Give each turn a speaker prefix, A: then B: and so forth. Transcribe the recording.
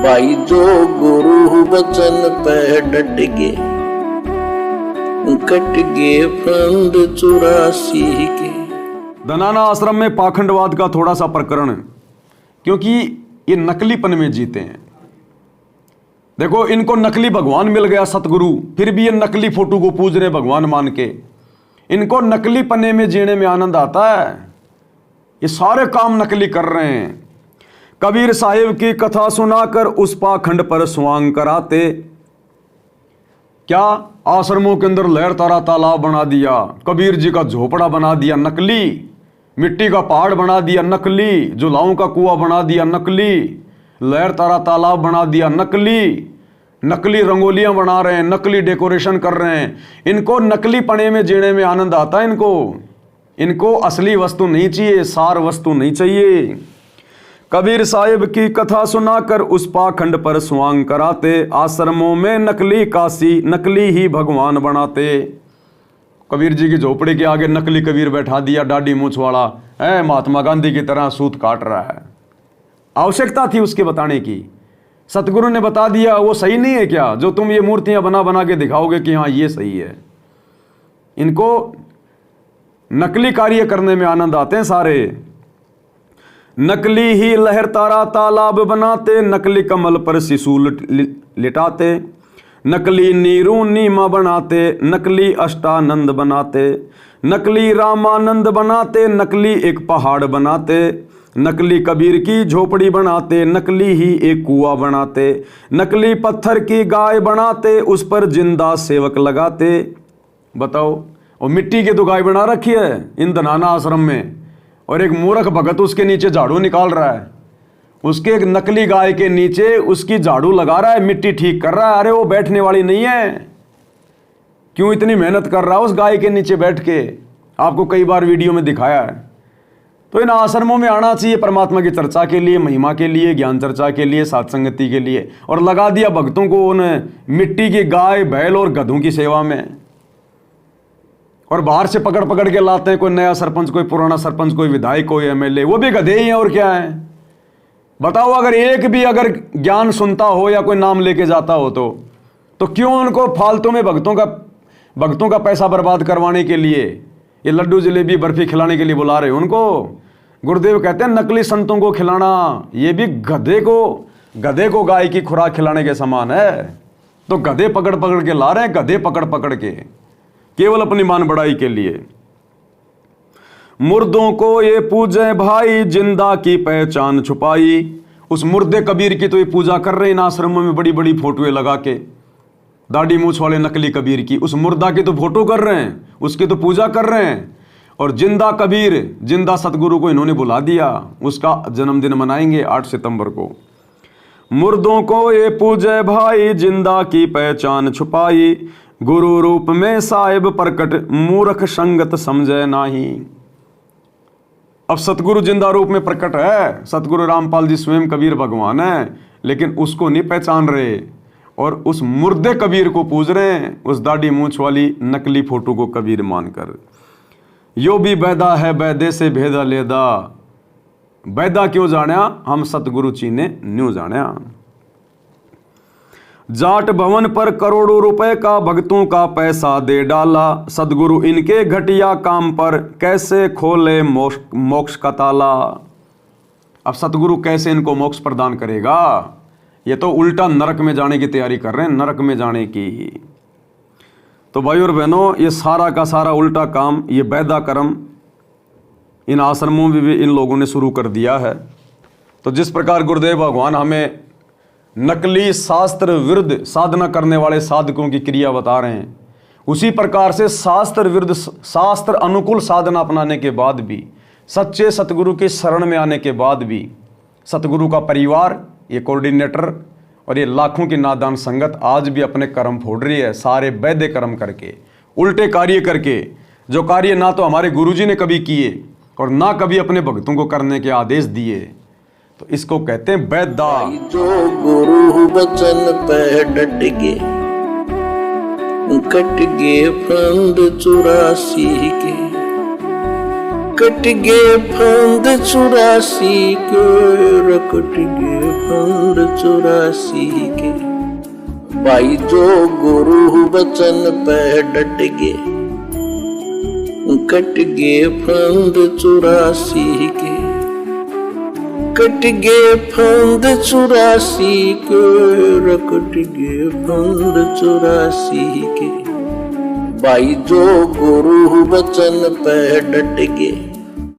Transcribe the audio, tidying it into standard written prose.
A: भाई जो गुरु वचन पे डट गए, कट गए फंद 84 के।
B: धनाना आश्रम में पाखंडवाद का थोड़ा सा प्रकरण है, क्योंकि ये नकलीपन में जीते हैं। देखो, इनको नकली भगवान मिल गया सतगुरु, फिर भी ये नकली फोटो को पूज रहे भगवान मान के। इनको नकली पन्ने में जीने में आनंद आता है, ये सारे काम नकली कर रहे हैं। कबीर साहिब की कथा सुनाकर उस पाखंड पर स्वांग कराते, क्या आश्रमों के अंदर लहर तारा तालाब बना दिया, कबीर जी का झोपड़ा बना दिया नकली, मिट्टी का पहाड़ बना दिया नकली, जुलाओं का कुआं बना दिया नकली, लहर तारा तालाब बना दिया नकली, नकली रंगोलियां बना रहे हैं, नकली डेकोरेशन कर रहे हैं। इनको नकली पने में जीने में आनंद आता है। इनको असली वस्तु नहीं चाहिए, सार वस्तु नहीं चाहिए। कबीर साहिब की कथा सुनाकर उस पाखंड पर स्वांग कराते, आश्रमों में नकली काशी, नकली ही भगवान बनाते। कबीर जी की झोपड़ी के आगे नकली कबीर बैठा दिया, दाढ़ी मूंछ वाला है, महात्मा गांधी की तरह सूत काट रहा है। आवश्यकता थी उसके बताने की? सतगुरु ने बता दिया, वो सही नहीं है क्या जो तुम ये मूर्तियां बना बना के दिखाओगे कि हाँ ये सही है? इनको नकली कार्य करने में आनंद आते हैं सारे। नकली ही लहर तारा तालाब बनाते, नकली कमल पर शिशु लिटाते, नकली नीरू नीमा बनाते, नकली अष्टानंद बनाते, नकली रामानंद बनाते, नकली एक पहाड़ बनाते, नकली कबीर की झोपड़ी बनाते, नकली ही एक कुआं बनाते, नकली पत्थर की गाय बनाते, उस पर जिंदा सेवक लगाते। बताओ, और मिट्टी की तो गाय बना रखी है इन धनाना आश्रम में, और एक मूर्ख भगत उसके नीचे झाड़ू निकाल रहा है। उसके एक नकली गाय के नीचे उसकी झाड़ू लगा रहा है, मिट्टी ठीक कर रहा है। अरे वो बैठने वाली नहीं है, क्यों इतनी मेहनत कर रहा है उस गाय के नीचे बैठ के? आपको कई बार वीडियो में दिखाया है। तो इन आश्रमों में आना चाहिए परमात्मा की चर्चा के लिए, महिमा के लिए, ज्ञान चर्चा के लिए, सत्संगति के लिए, और लगा दिया भक्तों को उन मिट्टी की गाय, बैल और गधों की सेवा में। और बाहर से पकड़ पकड़ के लाते हैं, कोई नया सरपंच, कोई पुराना सरपंच, कोई विधायक, कोई एमएलए, वो भी गधे ही हैं और क्या है? बताओ, अगर एक भी अगर ज्ञान सुनता हो या कोई नाम लेके जाता हो तो क्यों उनको फालतू में भक्तों का पैसा बर्बाद करवाने के लिए, ये लड्डू जलेबी बर्फी खिलाने के लिए बुला रहे हो उनको? गुरुदेव कहते हैं नकली संतों को खिलाना ये भी गधे को गाय की खुराक खिलाने के समान है। तो गधे पकड़ पकड़ के ला रहे हैं, गधे पकड़ पकड़ के, केवल अपनी मान बढ़ाई के लिए। मुर्दों को ये पूजे भाई, जिंदा की पहचान छुपाई। उस मुर्दे कबीर की तो ये पूजा कर रहे हैं इन आश्रमों में, बड़ी बड़ी फोटोएं लगा के, दाढ़ी मूछ वाले नकली कबीर की। उस मुर्दा की तो फोटो कर रहे हैं, उसकी तो पूजा कर रहे हैं। और जिंदा कबीर, जिंदा सतगुरु को इन्होंने बुला दिया, उसका जन्मदिन मनाएंगे 8 सितंबर को। मुर्दों को ये पूजे भाई, जिंदा की पहचान छुपाई, गुरु रूप में साहिब प्रकट, मूर्ख संगत समझे नाही। अब सतगुरु जिंदा रूप में प्रकट है, सतगुरु रामपाल जी स्वयं कबीर भगवान है, लेकिन उसको नहीं पहचान रहे और उस मुर्दे कबीर को पूज रहे हैं, उस दाढ़ी मूंछ वाली नकली फोटो को कबीर मानकर। यो भी बैदा है बैदे से भेदा लेदा, बैदा क्यों जाना हम सतगुरु चीने न्यू जाना। जाट भवन पर करोड़ों रुपए का भक्तों का पैसा दे डाला, सदगुरु इनके घटिया काम पर कैसे खोले मोक्ष का ताला। अब सतगुरु कैसे इनको मोक्ष प्रदान करेगा? ये तो उल्टा नरक में जाने की तैयारी कर रहे हैं, नरक में जाने की। तो भाई और बहनों, ये सारा का सारा उल्टा काम, ये बैदा कर्म इन आश्रमों में भी इन लोगों ने शुरू कर दिया है। तो जिस प्रकार गुरुदेव भगवान हमें नकली शास्त्र विरुद्ध साधना करने वाले साधकों की क्रिया बता रहे हैं, उसी प्रकार से शास्त्र विरुद्ध शास्त्र अनुकूल साधना अपनाने के बाद भी, सच्चे सतगुरु के शरण में आने के बाद भी, सतगुरु का परिवार, ये कोऑर्डिनेटर और ये लाखों की नादान संगत आज भी अपने कर्म फोड़ रही है, सारे वैद्य कर्म करके, उल्टे कार्य करके, जो कार्य ना तो हमारे गुरुजी ने कभी किए और ना कभी अपने भक्तों को करने के आदेश दिए। तो इसको कहते हैं बैदा।
A: जो गुरु वचन पे डट गए, कट गए फंद 84 के। कट गए फंद 84 के, कट गए फंद 84 के। भाई जो गुरु वचन पे डट गए, कट गए फंद 84 के, कट गए फंद 84 के, कट गए फंद 84 के। भाई जो गुरु वचन पे डट गए,